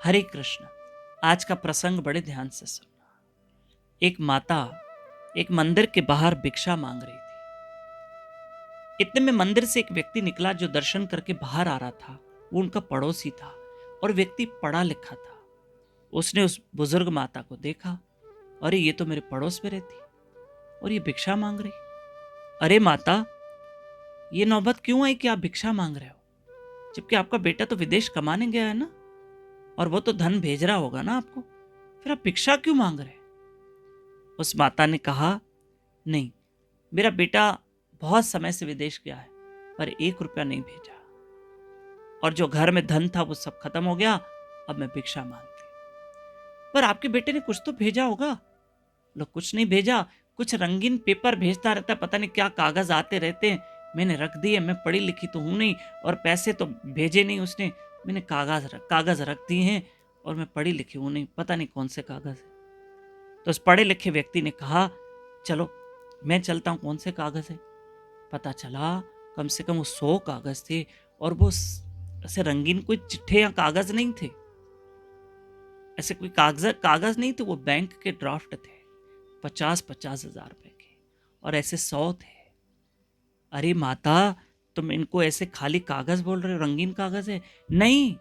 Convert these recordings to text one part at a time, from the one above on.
हरे कृष्ण। आज का प्रसंग बड़े ध्यान से सुनना। एक माता एक मंदिर के बाहर भिक्षा मांग रही थी। इतने में मंदिर से एक व्यक्ति निकला जो दर्शन करके बाहर आ रहा था। वो उनका पड़ोसी था और व्यक्ति पढ़ा लिखा था। उसने उस बुजुर्ग माता को देखा। अरे ये तो मेरे पड़ोस में रहती और ये भिक्षा मांग रही। अरे माता, ये नौबत क्यों आई कि आप भिक्षा मांग रहे हो, जबकि आपका बेटा तो विदेश कमाने गया है ना, और वो तो धन भेज रहा होगा ना आपको, फिर आप भिक्षा क्यों मांग रहे? उस माता ने कहा, नहीं, मेरा बेटा बहुत समय से विदेश गया है, पर 1 रुपया नहीं भेजा, और जो घर में धन था वो सब खत्म हो गया। अब मैं भिक्षा मांगती। पर आपके बेटे ने कुछ तो भेजा होगा। लो, कुछ नहीं भेजा। कुछ रंगीन पेपर भेजता रहता है, पता नहीं क्या कागज आते रहते हैं। मैंने रख दिए, मैं पढ़ी लिखी तो हूं नहीं, और पैसे तो भेजे नहीं उसने। मैंने कागज रख दिए हैं, और मैं पढ़ी लिखी हूं नहीं, पता नहीं कौन से कागज है। तो उस पढ़े लिखे व्यक्ति ने कहा, चलो मैं चलता हूं, कौन से कागज है। पता चला कम से कम वो 100 कागज थे, और वो ऐसे रंगीन कोई चिट्ठे या कागज नहीं थे। ऐसे कोई कागज नहीं थे, वो बैंक के ड्राफ्ट थे, 50-50 हजार रुपए के, और ऐसे 100 थे। अरे माता, तुम इनको ऐसे खाली कागज बोल रहे हो, रंगीन कागज है? नहीं,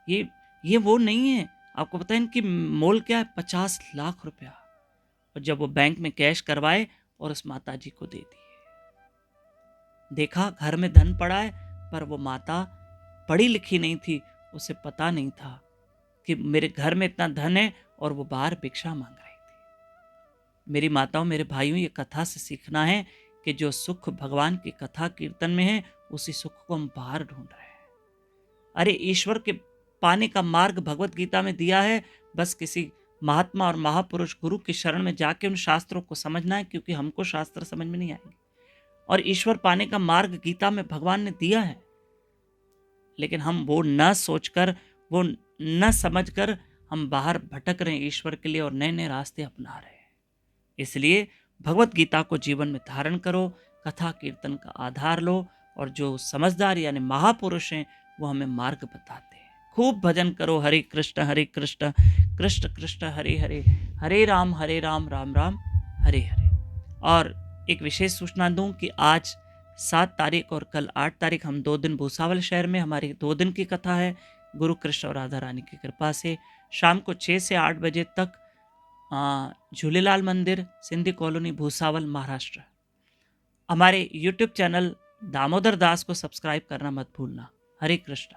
ये ये वो नहीं है। आपको पता है इनकी मोल क्या है? 50 लाख रुपया। और जब वो बैंक में कैश करवाए और उस माता जी को दे दिए। देखा, घर में धन पड़ा है, पर वो माता पढ़ी लिखी नहीं थी। उसे पता नहीं था कि मेरे घर में इतना धन है, और वो बाहर भिक्षा मांग रही थी। मेरी माताओं, मेरे भाइयों, ये कथा से सीखना है कि जो सुख भगवान की कथा कीर्तन में है, उसी सुख को हम बाहर ढूंढ रहे हैं। अरे ईश्वर के पाने का मार्ग भगवत गीता में दिया है। बस किसी महात्मा और महापुरुष गुरु की शरण में जाके उन शास्त्रों को समझना है, क्योंकि हमको शास्त्र समझ में नहीं आएंगे। और ईश्वर पाने का मार्ग गीता में भगवान ने दिया है, लेकिन हम वो न सोचकर, वो न समझकर हम बाहर भटक रहे हैं ईश्वर के लिए, और नए नए रास्ते अपना रहे हैं। इसलिए भगवत गीता को जीवन में धारण करो, कथा कीर्तन का आधार लो, और जो समझदार यानी महापुरुष हैं वो हमें मार्ग बताते हैं। खूब भजन करो। हरे कृष्ण कृष्ण कृष्ण हरे हरे, हरे राम राम राम हरे हरे। और एक विशेष सूचना दूं कि आज 7 तारीख और कल 8 तारीख हम 2 दिन भूसावल शहर में, हमारी 2 दिन की कथा है। गुरु कृष्ण और राधा रानी की कृपा से शाम को 6 से 8 बजे तक झूलेलाल मंदिर, सिंधी कॉलोनी, भूसावल, महाराष्ट्र। हमारे YouTube चैनल दामोदर दास को सब्सक्राइब करना मत भूलना। हरे कृष्ण।